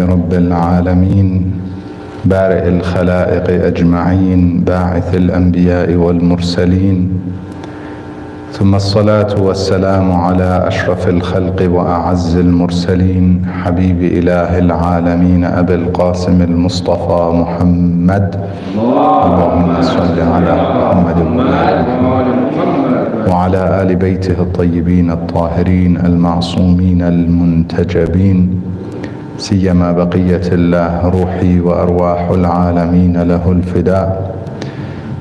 رب العالمين بارئ الخلائق أجمعين باعث الأنبياء والمرسلين ثم الصلاة والسلام على أشرف الخلق وأعز المرسلين حبيب إله العالمين أبي القاسم المصطفى محمد اللهم صل على محمد وعلى آل بيته الطيبين الطاهرين المعصومين المنتجبين سيما بقية الله روحي وأرواح العالمين له الفداء.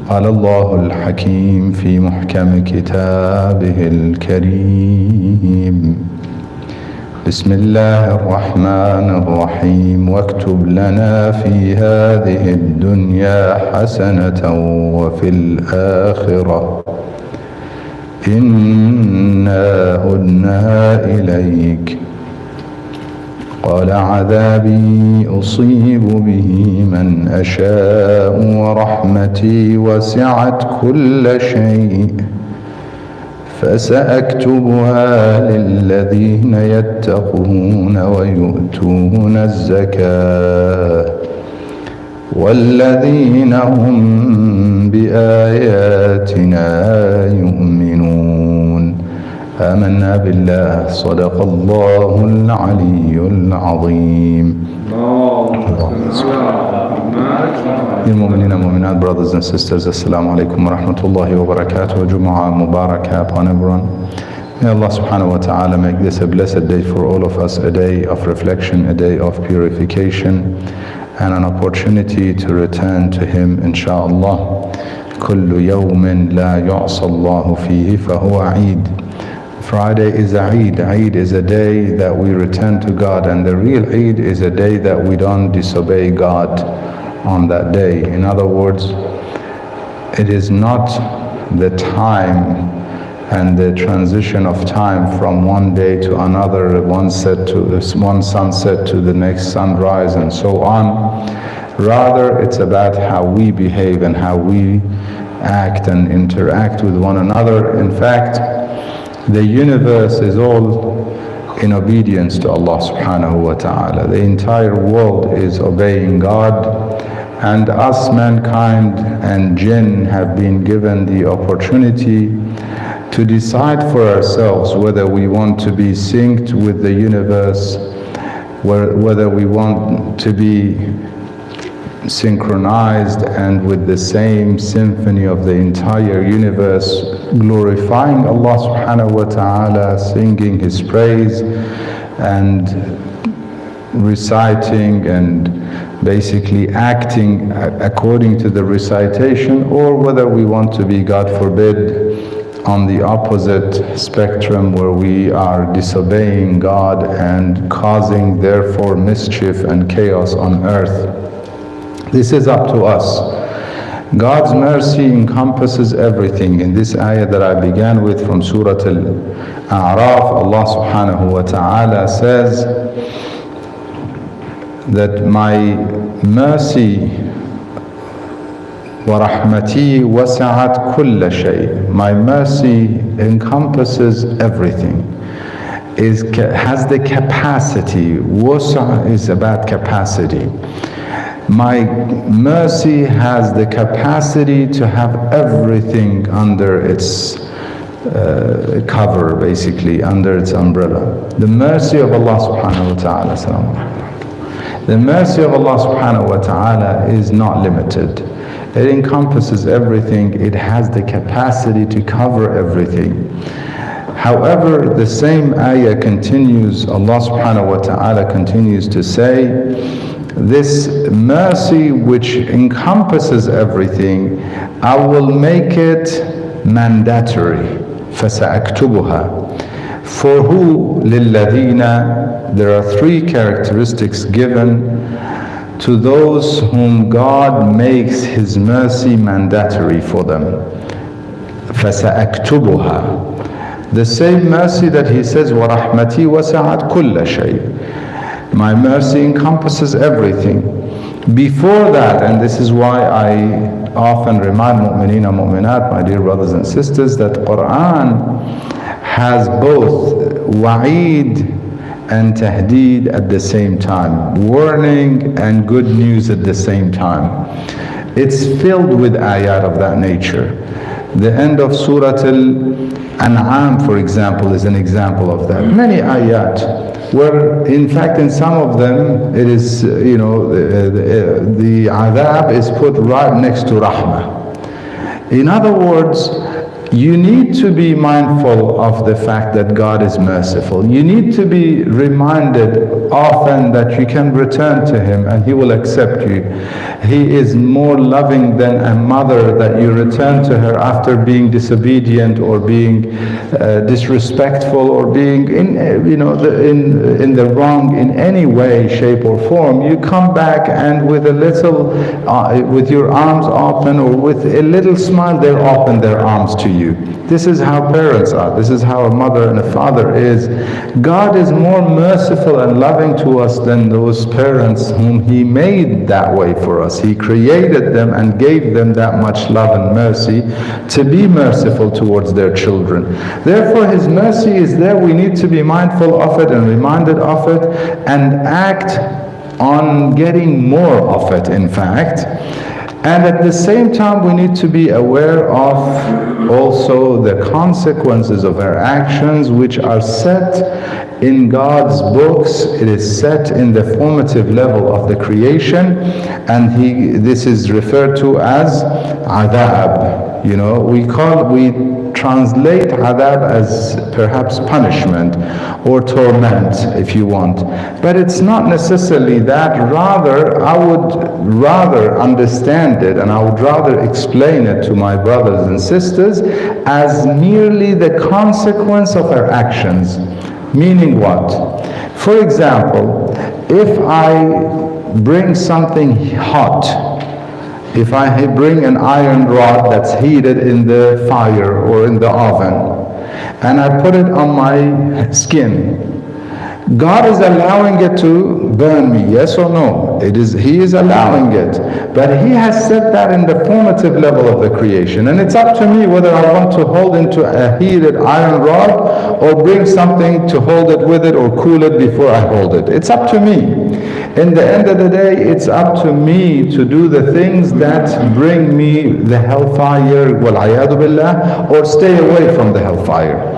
قال الله الحكيم في محكم كتابه الكريم بسم الله الرحمن الرحيم واكتب لنا في هذه الدنيا حسنة وفي الآخرة إنا هدنا إليك قال عذابي أصيب به من أشاء ورحمتي وسعت كل شيء فسأكتبها للذين يتقون ويؤتون الزكاة والذين هم بآياتنا يؤمنون. آمنا بالله صدق الله العلي العظيم. Dear Mu'mineen and Mu'minat, brothers and sisters, Assalamu alaikum wa rahmatullahi wa barakatuh. Jumu'ah Mubarakah upon everyone. May Allah subhanahu wa ta'ala make this a blessed day for all of us, a day of reflection, a day of purification, and an opportunity to return to Him, inshaAllah. كل يوم لا يعصى الله فيه فهو عيد. Friday is a Eid. Eid is a day that we return to God, and the real Eid is a day that we don't disobey God on that day. In other words, it is not the time and the transition of time from one day to another, one sunset to the next sunrise and so on. Rather, it's about how we behave and how we act and interact with one another. In fact, the universe is all in obedience to Allah subhanahu wa ta'ala. The entire world is obeying God, and us, mankind and jinn, have been given the opportunity to decide for ourselves whether we want to be synced with the universe, whether we want to be synchronized and with the same symphony of the entire universe, glorifying Allah subhanahu wa ta'ala, singing His praise and reciting and basically acting according to the recitation, or whether we want to be, God forbid, on the opposite spectrum where we are disobeying God and causing therefore mischief and chaos on earth. This is up to us. God's mercy encompasses everything. In this ayah that I began with from Surah Al-A'raf, Allah subhanahu wa ta'ala says that my mercy وَرَحْمَتِي وَسَعَتْ كُلَّ شَيْءٍ. My mercy encompasses everything. Has the capacity. Wasa is about capacity. My mercy has the capacity to have everything under its cover, basically, under its umbrella. The mercy of Allah subhanahu wa ta'ala. The mercy of Allah subhanahu wa ta'ala is not limited. It encompasses everything. It has the capacity to cover everything. However, the same ayah continues, Allah subhanahu wa ta'ala continues to say, this mercy which encompasses everything, I will make it mandatory. فَسَأَكْتُبُهَا. For who? لِلَّذِينَ. There are three characteristics given to those whom God makes His mercy mandatory for them. فَسَأَكْتُبُهَا. The same mercy that He says, وَرَحْمَتِي وَسَعَتْ كُلَّ شَيْءٍ. My mercy encompasses everything. Before that, and this is why I often remind mu'mineen and mu'minat, my dear brothers and sisters, that Quran has both wa'id and tahdeed at the same time, warning and good news at the same time. It's filled with ayat of that nature. The end of Surah Al-An'am, for example, is an example of that. Many ayat, where in fact in some of them it is, the adhab is put right next to rahmah. In other words, you need to be mindful of the fact that God is merciful. You need to be reminded often that you can return to Him and He will accept you. He is more loving than a mother that you return to her after being disobedient or being disrespectful or being in the wrong in any way, shape or form. You come back and with a little, with your arms open or with a little smile, they open their arms to you. This is how parents are. This is how a mother and a father is. God is more merciful and loving to us than those parents whom He made that way for us. He created them and gave them that much love and mercy to be merciful towards their children. Therefore, His mercy is there. We need to be mindful of it and reminded of it and act on getting more of it, in fact. And at the same time, we need to be aware of also the consequences of our actions, which are set in God's books. It is set in the formative level of the creation, and this is referred to as adab. We translate adab as perhaps punishment or torment, if you want. But it's not necessarily that. Rather, I would rather understand it and I would rather explain it to my brothers and sisters as merely the consequence of our actions. Meaning what? For example, if I bring something hot, if I bring an iron rod that's heated in the fire or in the oven, and I put it on my skin, God is allowing it to burn me, yes or no? He is allowing it. But He has set that in the formative level of the creation. And it's up to me whether I want to hold into a heated iron rod or bring something to hold it with it or cool it before I hold it. It's up to me. In the end of the day, it's up to me to do the things that bring me the hellfire, wal-'iyadu billah, or stay away from the hellfire.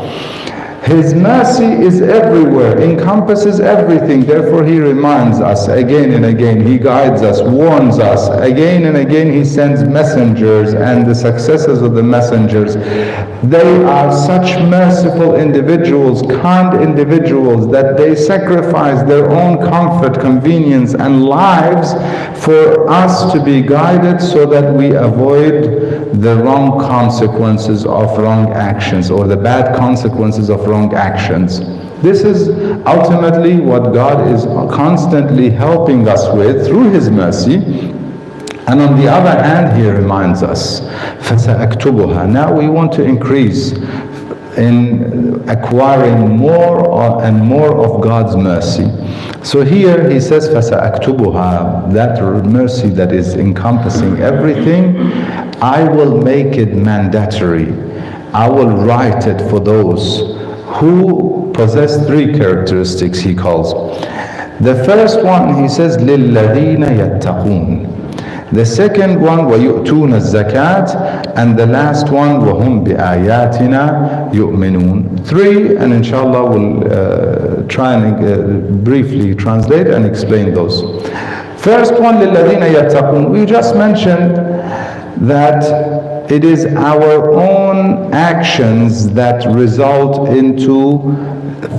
His mercy is everywhere, encompasses everything. Therefore, He reminds us again and again. He guides us, warns us. Again and again, He sends messengers, and the successors of the messengers, they are such merciful individuals, kind individuals, that they sacrifice their own comfort, convenience, and lives for us to be guided so that we avoid the wrong consequences of wrong actions or the bad consequences of wrong actions. This is ultimately what God is constantly helping us with through His mercy. And on the other hand, He reminds us, فَسَأَكْتُبُهَا. Now we want to increase in acquiring more and more of God's mercy. So here He says, فَسَأَكْتُبُهَا, that mercy that is encompassing everything, I will make it mandatory. I will write it for those who possess three characteristics, He calls. The first one, He says, لِلَّذِينَ يَتَّقُونَ. The second one, وَيُؤْتُونَ الزَّكَاةِ. And the last one, وَهُمْ بِآيَاتِنَا يُؤْمِنُونَ. Three, and inshallah we'll try and briefly translate and explain those. First one, لِلَّذِينَ يَتَّقُونَ. We just mentioned that it is our own actions that result into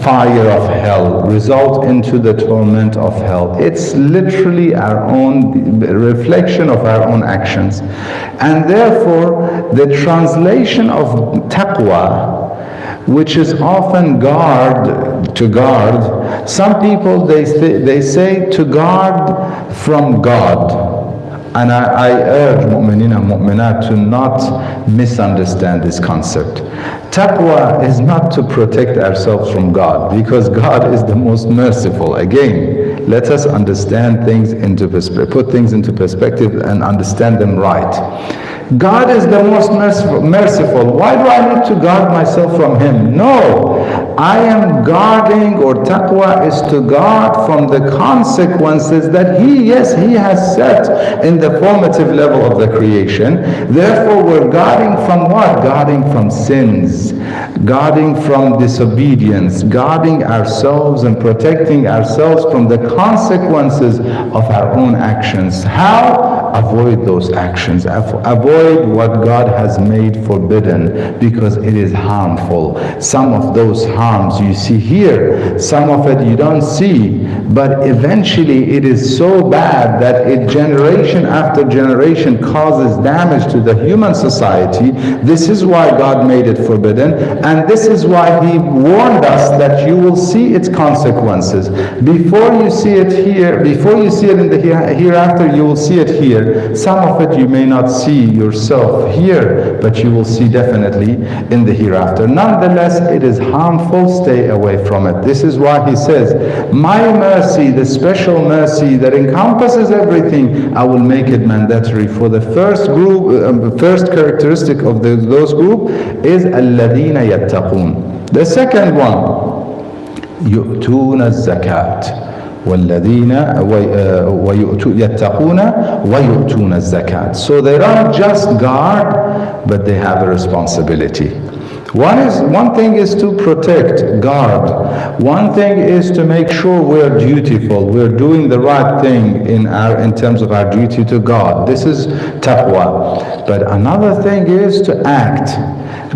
fire of hell, result into the torment of hell. It's literally our own reflection of our own actions. And therefore, the translation of taqwa, which is often to guard, some people they say to guard from God. And I urge mu'mineen and mu'minat to not misunderstand this concept. Taqwa is not to protect ourselves from God, because God is the most merciful. Again, let us understand things into perspective, put things into perspective and understand them right. God is the most merciful. Why do I need to guard myself from Him? No, I am guarding, or taqwa is to guard from the consequences that he has set in the formative level of the creation. Therefore, we're guarding from what? Guarding from sins, guarding from disobedience, guarding ourselves and protecting ourselves from the consequences of our own actions. How? Avoid those actions. Avoid what God has made forbidden, because it is harmful. Some of those harms you see here, some of it you don't see, but eventually it is so bad that it generation after generation causes damage to the human society. This is why God made it forbidden, and this is why He warned us that you will see its consequences. Before you see it here, before you see it in the hereafter, you will see it here. Some of it you may not see yourself here, but you will see definitely in the hereafter. Nonetheless, it is harmful. Stay away from it. This is why He says, my mercy, the special mercy that encompasses everything, I will make it mandatory. For the first group, first characteristic of those group is الَّذِينَ يَتَّقُونَ. The second one, يُؤْتُونَ الزَّكَاةِ. وَالَّذِينَ يَتَّقُونَ وَيُؤْتُونَ الزَّكَاةِ. So they don't just guard, but they have a responsibility. One thing is to protect, guard. One thing is to make sure we're dutiful, we're doing the right thing in terms of our duty to God. This is taqwa. But another thing is to act.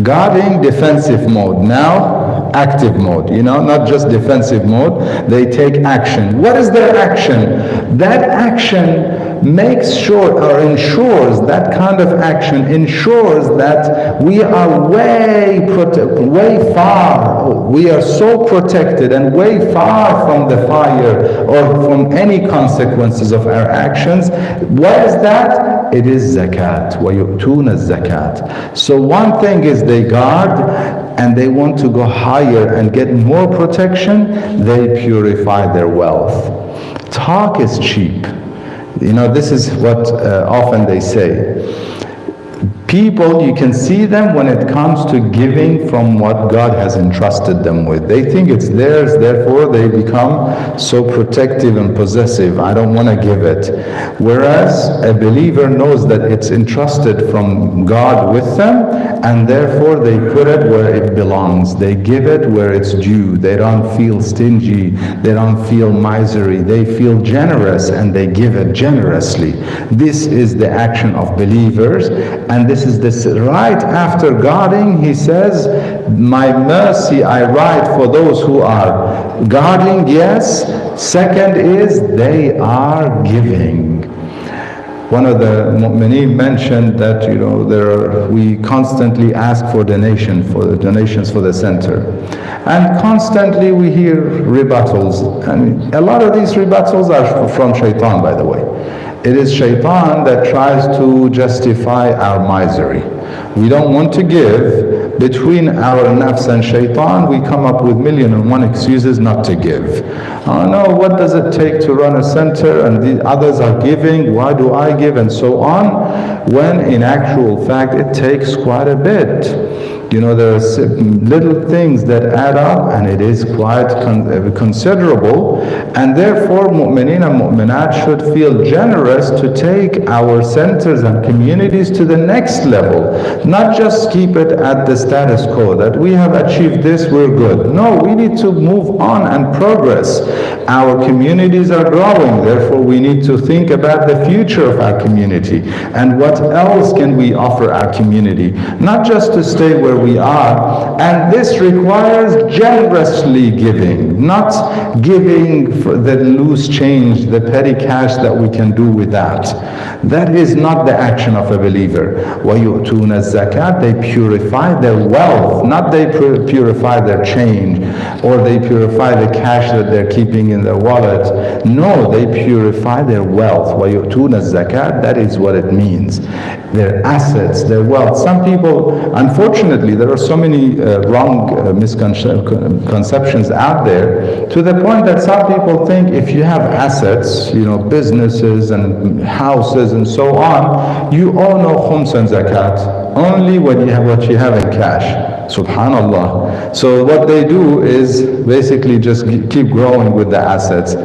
Guarding, defensive mode. Now, active mode, not just defensive mode. They take action. What is their action? That action makes sure, or ensures, that kind of action ensures that we are way far, we are so protected and way far from the fire or from any consequences of our actions. What is that? It is zakat. وَيُؤْتُونَ الزَّكَاةِ. So one thing is they guard, and they want to go higher and get more protection. They purify their wealth. Talk is cheap. This is what often they say. People, you can see them when it comes to giving from what God has entrusted them with. They think it's theirs, therefore they become so protective and possessive. I don't want to give it. Whereas a believer knows that it's entrusted from God with them, and therefore they put it where it belongs. They give it where it's due. They don't feel stingy. They don't feel miserly. They feel generous, and they give it generously. This is the action of believers, and this is this right after guarding. He says, my mercy I write for those who are guarding. Yes. Second is they are giving. One of the mu'mineen mentioned that we constantly ask for donations for the center, and constantly we hear rebuttals, and a lot of these rebuttals are from shaitan, by the way. It is shaitan that tries to justify our misery. We don't want to give. Between our nafs and shaitan, we come up with 1,000,001 excuses not to give. Oh no, what does it take to run a center, and the others are giving, why do I give, and so on, when in actual fact it takes quite a bit. There are little things that add up, and it is quite considerable, and therefore mu'mineen and mu'minat should feel generous to take our centers and communities to the next level, not just keep it at the status quo, that we have achieved this, we're good. No, we need to move on and progress. Our communities are growing, therefore we need to think about the future of our community, and what else can we offer our community, not just to stay where we are. And this requires generously giving, not giving for the loose change, the petty cash that we can do with that. That is not the action of a believer. وَيُؤْتُونَ الزَّكَاةِ. They purify their wealth, not they purify their change, or they purify the cash that they're keeping in their wallet. No, they purify their wealth. وَيُؤْتُونَ الزَّكَاةِ. That is what it means. Their assets, their wealth. Some people, unfortunately, there are so many wrong misconceptions out there, to the point that some people think if you have assets, businesses and houses and so on, you owe no khums and zakat. only what you have in cash. Subhanallah. So what they do is basically just keep growing with the assets.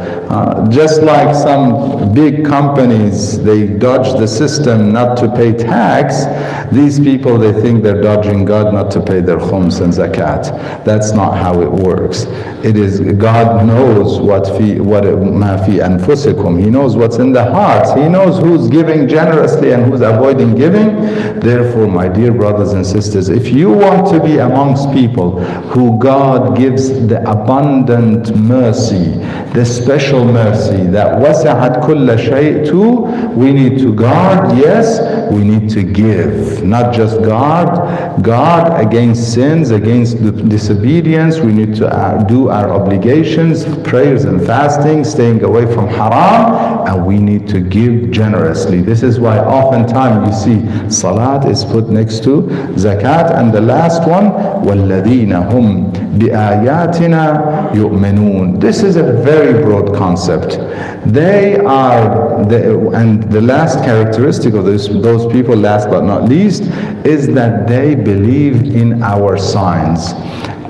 Just like some big companies, they dodge the system not to pay tax. These people, they think they're dodging God not to pay their khums and zakat. That's not how it works. It is God knows ma fi anfusikum. He knows what's in the hearts. He knows who's giving generously and who's avoiding giving. Therefore, my dear brothers and sisters, if you want to be amongst people who God gives the abundant mercy, the special mercy that wasa'at kulla shay to, we need to guard, yes, we need to give. Not just guard against sins, against disobedience. We need to do our obligations, prayers and fasting, staying away from haram, and we need to give generously. This is why oftentimes you see salat is put next to zakat, and the last one, وَالَّذِينَ هُمْ بِآيَاتِنَا يُؤْمِنُونَ. This is a very broad concept. They are, and the last characteristic of those people, last but not least, is that they believe in our signs.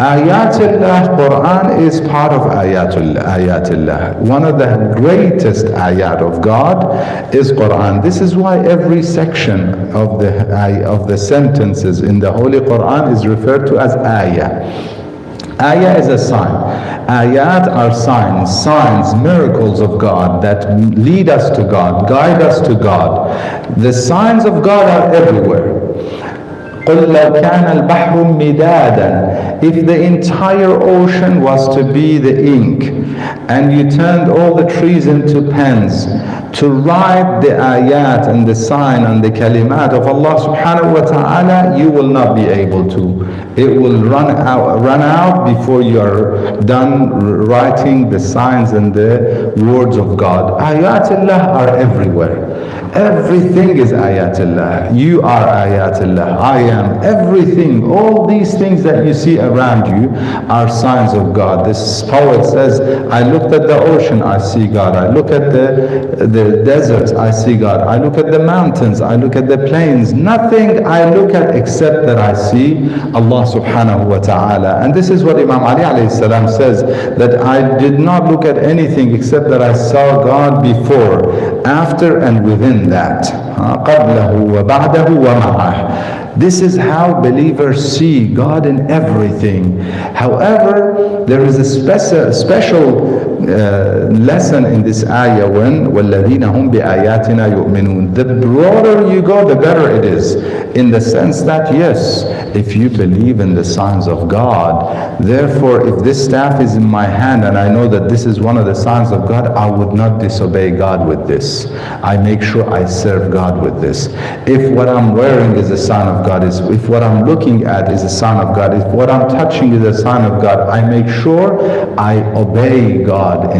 Ayatullah, Quran is part of Ayatullah. One of the greatest ayat of God is Quran. This is why every section of the sentences in the Holy Quran is referred to as ayah. Ayah is a sign. Ayat are signs, miracles of God that lead us to God, guide us to God. The signs of God are everywhere. قُلْ لَوْ كَانَ الْبَحْرُ مِدَادًا. If the entire ocean was to be the ink, and you turned all the trees into pens to write the ayat and the sign and the kalimat of Allah subhanahu wa ta'ala, you will not be able to. It will run out before you are done writing the signs and the words of God. Ayatullah are everywhere. Everything is ayatullah. You are ayatullah. I am. Everything. All these things that you see around you are signs of God. This poet says, I looked at the ocean, I see God. I look at the deserts, I see God. I look at the mountains, I look at the plains. Nothing I look at except that I see Allah subhanahu wa ta'ala. And this is what Imam Ali alayhi salam says, that I did not look at anything except that I saw God before, after and within that. قَبْلَهُ وَبَعْدَهُ وَمَعَهُ. This is how believers see God in everything. However, there is a special lesson in this ayah when وَالَّذِينَ هُمْ بِآيَاتِنَا يُؤْمِنُونَ. The broader you go, the better it is. In the sense that, yes, if you believe in the signs of God, therefore if this staff is in my hand and I know that this is one of the signs of God, I would not disobey God with this. I make sure I serve God with this. If what I'm wearing is a sign of God, if what I'm looking at is a sign of God, if what I'm touching is a sign of God, I make sure I obey God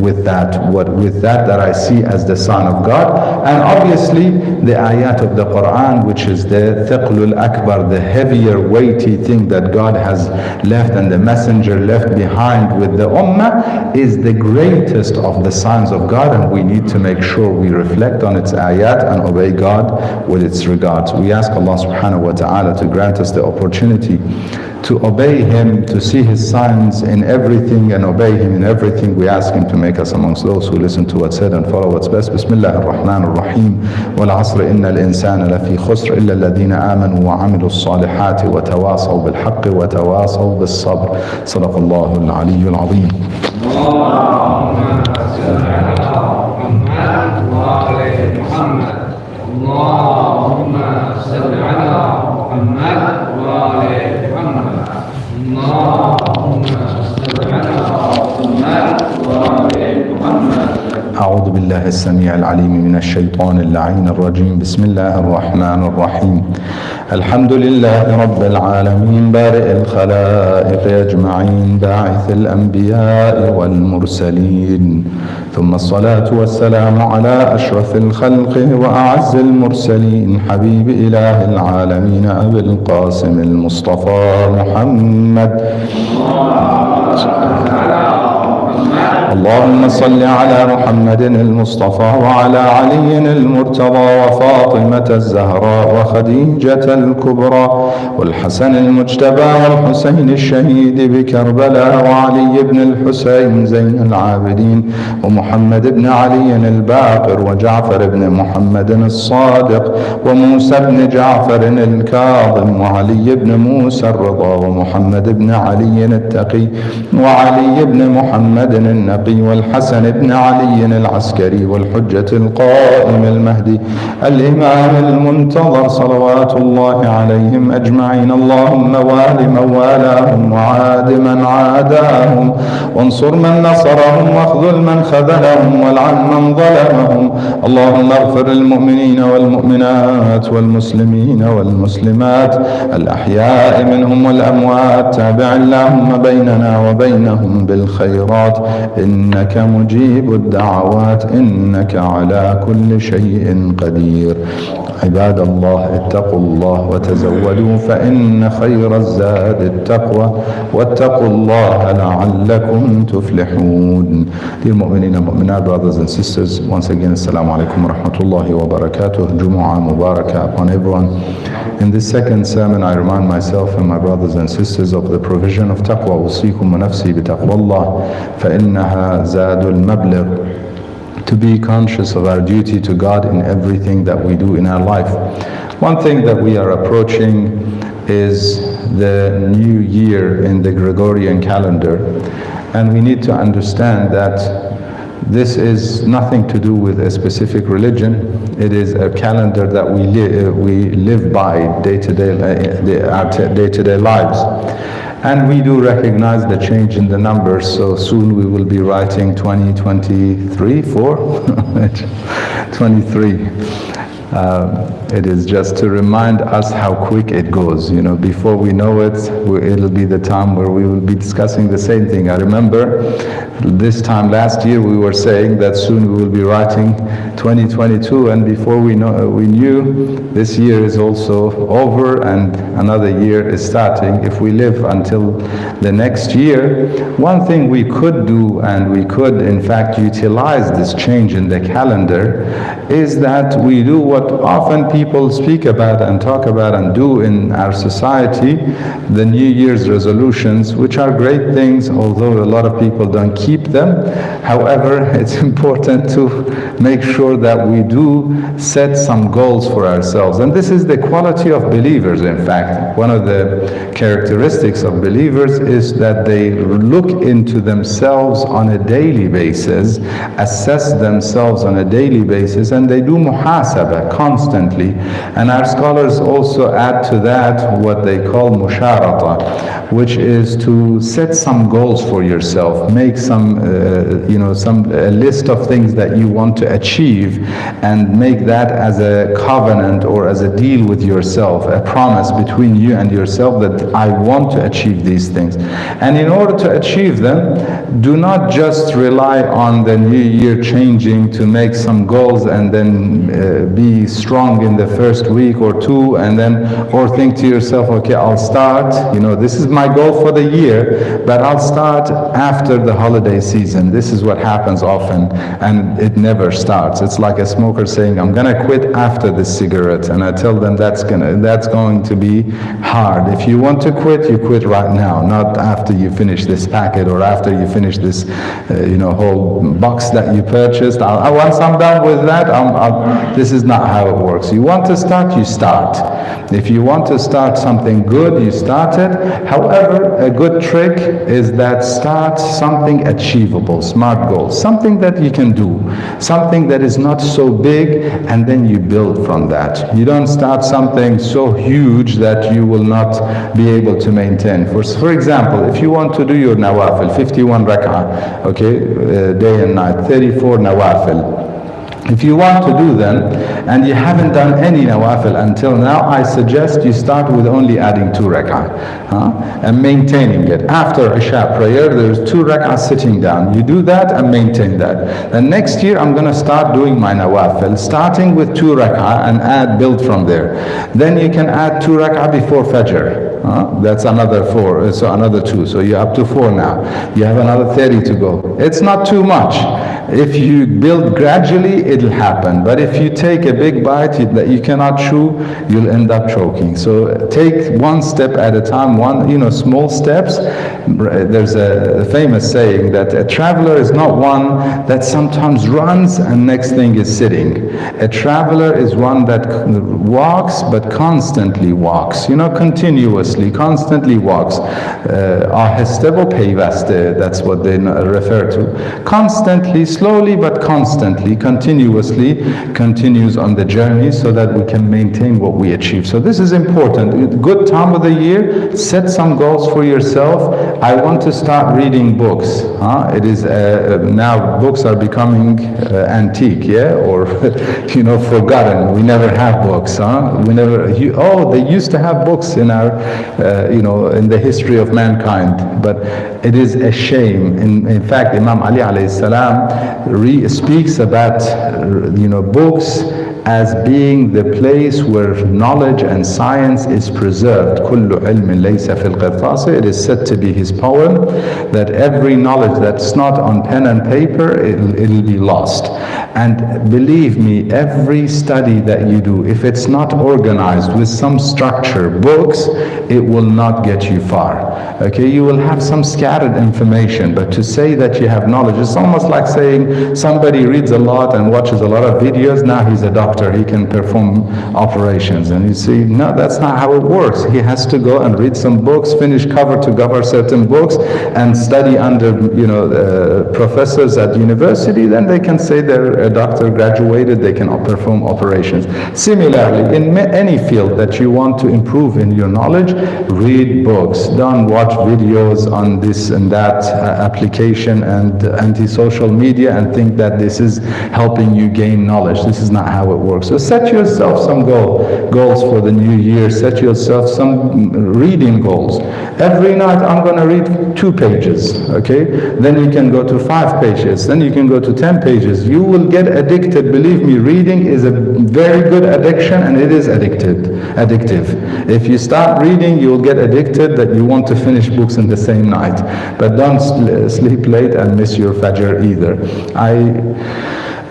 with that I see as the sign of God. And obviously the ayat of the Quran, which is the thiqlul akbar, the heavier, weighty thing that God has left and the messenger left behind with the ummah, is the greatest of the signs of God, and we need to make sure we reflect on its ayat and obey God with its regards. We ask Allah subhanahu wa ta'ala to grant us the opportunity to obey Him, to see His signs in everything and obey Him in everything. We ask Him to make us amongst those who listen to what's said and follow what's best. Bismillah ar-Rahman ar-Rahim. وَالْعَصْرِ إِنَّ الْإِنسَانَ لَفِي خُسْرٍ إِلَّا الَّذِينَ آمَنُوا وَعَمِلُوا الصَّالِحَاتِ وَتَوَاصَوْا بِالْحَقِّ وَتَوَاصَوْا بِالصَّبْرِ. صدق الله العلي العظيم. اللهم صل على محمد وعلى محمد. اللهم صل على محمد وعلى محمد. اللهم صل على محمد وعلى محمد. أعوذ بالله السميع العليم من الشيطان اللعين الرجيم. بسم الله الرحمن الرحيم. الحمد لله رب العالمين بارئ الخلائق أجمعين باعث الأنبياء والمرسلين، ثم الصلاة والسلام على أشرف الخلق وأعز المرسلين حبيب إله العالمين أبي القاسم المصطفى محمد. اللهم صل على محمد المصطفى وعلى علي المرتضى وفاطمة الزهراء وخديجة الكبرى والحسن المجتبى والحسين الشهيد بكربلاء وعلي بن الحسين زين العابدين ومحمد بن علي الباقر وجعفر بن محمد الصادق وموسى بن جعفر الكاظم وعلي بن موسى الرضا ومحمد بن علي التقي وعلي بن محمد النقي والحسن بن علي العسكري والحجة القائم المهدي الإمام المنتظر صلوات الله عليهم أجمعين. اللهم وال من والاهم وعاد من عاداهم وانصر من نصرهم واخذل من خذلهم والعن من ظلمهم. اللهم اغفر للمؤمنين والمؤمنات والمسلمين والمسلمات الأحياء منهم والأموات. تابع اللهم بيننا وبينهم بالخيرات إنك مجيب الدعوات إنك على كل شيء قدير. عباد الله اتقوا الله وتزودوا فإن خير الزاد التقوى واتقوا الله لعلكم تفلحون. Dear mu'mineen and mu'minat, brothers and sisters, once again assalamu alaikum wa rahmatullahi wa barakatuh. Jumu'ah mubarakah upon everyone. In this second sermon I remind myself and my brothers and sisters of the provision of taqwa. أوصيكم ونفسي بتقوى الله فإنها زاد المبلغ. To be conscious of our duty to God in everything that we do in our life. One thing that we are approaching is the new year in the Gregorian calendar, and we need to understand that this is nothing to do with a specific religion. It is a calendar that we live by our day-to-day lives. And we do recognize the change in the numbers, so soon we will be writing 2023, 23. It is just to remind us how quick it goes. You know, before we know it, it'll be the time where we will be discussing the same thing. I remember this time last year we were saying that soon we will be writing 2022, and before we knew this year is also over and another year is starting. If we live until the next year, one thing we could do, and we could in fact utilize this change in the calendar, is that we do what often people speak about and talk about and do in our society, the New Year's resolutions, which are great things, although a lot of people don't keep them. However, it's important to make sure that we do set some goals for ourselves. And this is the quality of believers, in fact. One of the characteristics of believers is that they look into themselves on a daily basis, assess themselves on a daily basis, and they do muhasabah constantly. And our scholars also add to that what they call musharata, which is to set some goals for yourself, make some a list of things that you want to achieve, and make that as a covenant or as a deal with yourself, a promise between you and yourself that I want to achieve these things. And in order to achieve them, do not just rely on the new year changing to make some goals and then be strong in the first week or two, and then or think to yourself, okay, I'll start, this is my goal for the year, but I'll start after the holiday season. This is what happens often, and it never starts. It's like a smoker saying, I'm gonna quit after this cigarette, and I tell them that's going to be hard. If you want to quit, you quit right now, not after you finish this packet or after you finish this whole box that you purchased. Once I'm done with that, this is not how it works. You want to start, you start. If you want to start something good, you start it. However, a good trick is that start something achievable, smart goals, something that you can do, something that is not so big, and then you build from that. You don't start something so huge that you will not be able to maintain. For example, if you want to do your nawafil, 51 rak'ah, okay, day and night, 34 nawafil, If you want to do them and you haven't done any nawafil until now, I suggest you start with only adding 2 rak'ah and maintaining it. After Isha prayer, there's 2 rak'ah sitting down. You do that and maintain that. Then next year, I'm going to start doing my nawafil, starting with 2 rak'ah and build from there. Then you can add 2 rak'ah before Fajr. That's another 4, so another 2. So you're up to 4 now. You have another 30 to go. It's not too much. If you build gradually, it'll happen. But if you take a big bite that you cannot chew, you'll end up choking. So take one step at a time, small steps. There's a famous saying that a traveler is not one that sometimes runs and next thing is sitting. A traveler is one that walks but constantly walks, continuously, constantly walks. Aheste و پیوسته, that's what they refer to. Constantly, slowly but constantly, continuously continues on the journey so that we can maintain what we achieve. So this is important. Good time of the year, set some goals for yourself. I want to start reading books. It is now books are becoming antique, or forgotten. We never have books. They used to have books in our in the history of mankind, but it is a shame. In fact, Imam Ali alayhi salam speaks about books as being the place where knowledge and science is preserved. كل علم ليس في القرطاس. It is said to be his poem that every knowledge that's not on pen and paper, it'll be lost. And believe me, every study that you do, if it's not organized with some structure, books, it will not get you far. Okay, you will have some scattered information, but to say that you have knowledge, it's almost like saying somebody reads a lot and watches a lot of videos, now he's a doctor, he can perform operations. And you see, no, that's not how it works. He has to go and read some books, finish cover to cover certain books, and study under professors at university, then they can say they're a doctor, graduated, they can perform operations. Similarly, in any field that you want to improve in your knowledge, read books. Don't watch videos on this and that application and anti-social media and think that this is helping you gain knowledge. This is not how it works. So set yourself some goals for the new year. Set yourself some reading goals. Every night I'm going to read 2 pages, okay? Then you can go to 5 pages. Then you can go to 10 pages. You will get addicted. Believe me, reading is a very good addiction, and it is addictive. If you start reading, you will get addicted that you want to finish books in the same night. But don't sleep late and miss your Fajr either. I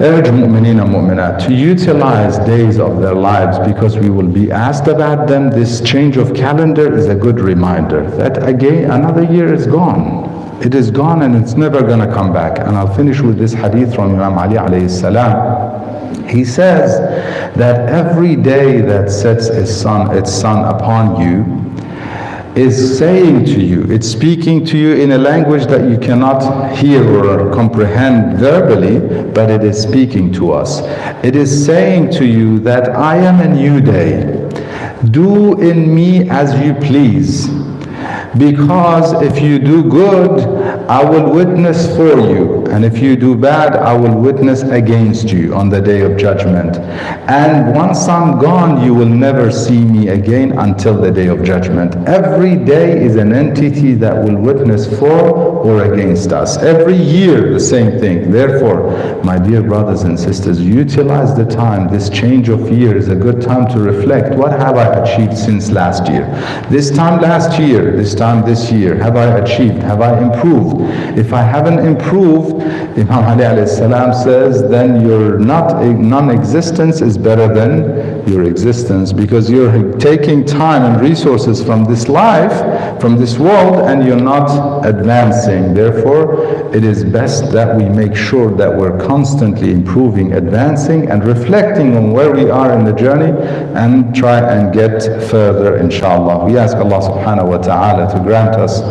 urge mu'mineen and mu'minat to utilize days of their lives, because we will be asked about them. This change of calendar is a good reminder that again another year is gone. It is gone and it's never going to come back. And I'll finish with this hadith from Imam Ali alayhi salam. He says that every day that sets its sun upon you is saying to you, it's speaking to you in a language that you cannot hear or comprehend verbally, but it is speaking to us. It is saying to you that I am a new day. Do in me as you please. Because if you do good, I will witness for you, and if you do bad, I will witness against you on the day of judgment. And once I'm gone, you will never see me again until the day of judgment. Every day is an entity that will witness for or against us. Every year, the same thing. Therefore, my dear brothers and sisters, utilize the time. This change of year is a good time to reflect. What have I achieved since last year? This time last year, this time this year, have I achieved? Have I improved? If I haven't improved, Imam Ali alayhi salam says, then your non-existence is better than your existence, because you're taking time and resources from this life, from this world, and you're not advancing. Therefore, it is best that we make sure that we're constantly improving, advancing, and reflecting on where we are in the journey, and try and get further, inshallah. We ask Allah subhanahu wa ta'ala to grant us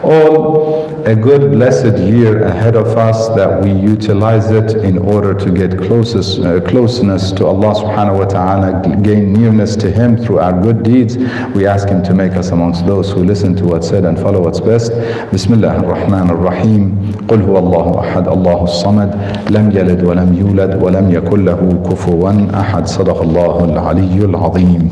all a good blessed year ahead of us, that we utilize it in order to get closeness to Allah subhanahu wa ta'ala, gain nearness to Him through our good deeds. We ask Him to make us amongst those who listen to what's said and follow what's best. Bismillah ar-Rahman ar-Rahim. قل هو الله أحد الله الصمد لم يلد ولم يولد ولم يكن له كفوا أحد. صدق الله العلي العظيم.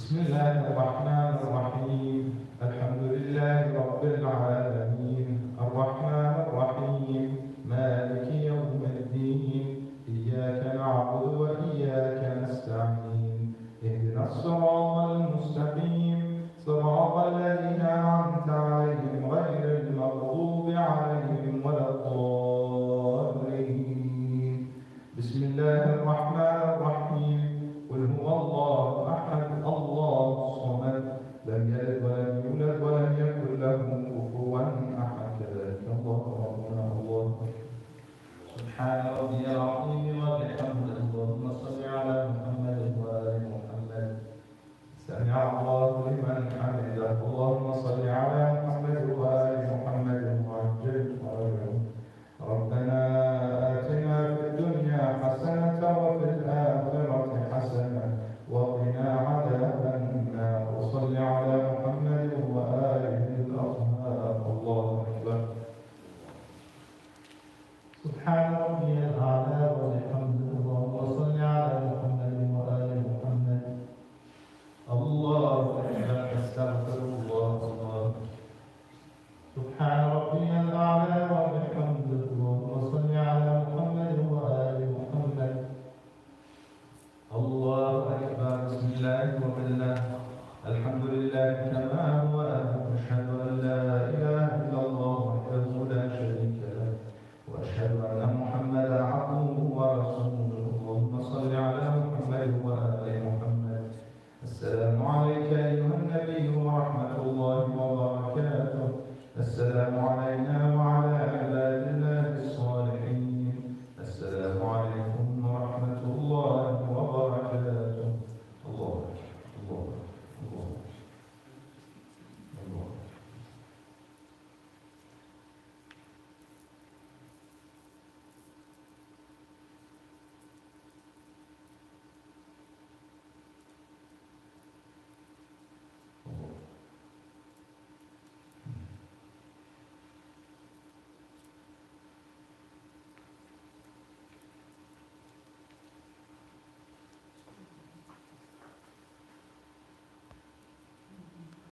بسم الله الرحمن الرحيم. الحمد لله رب العالمين الرحمن الرحيم مالك يوم الدين إياك نعبد وإياك نستعين اهدنا الصراط المستقيم صراط الذين أنعمت عليهم غير المغضوب عليهم ولا الضالين. بسم الله الرحمن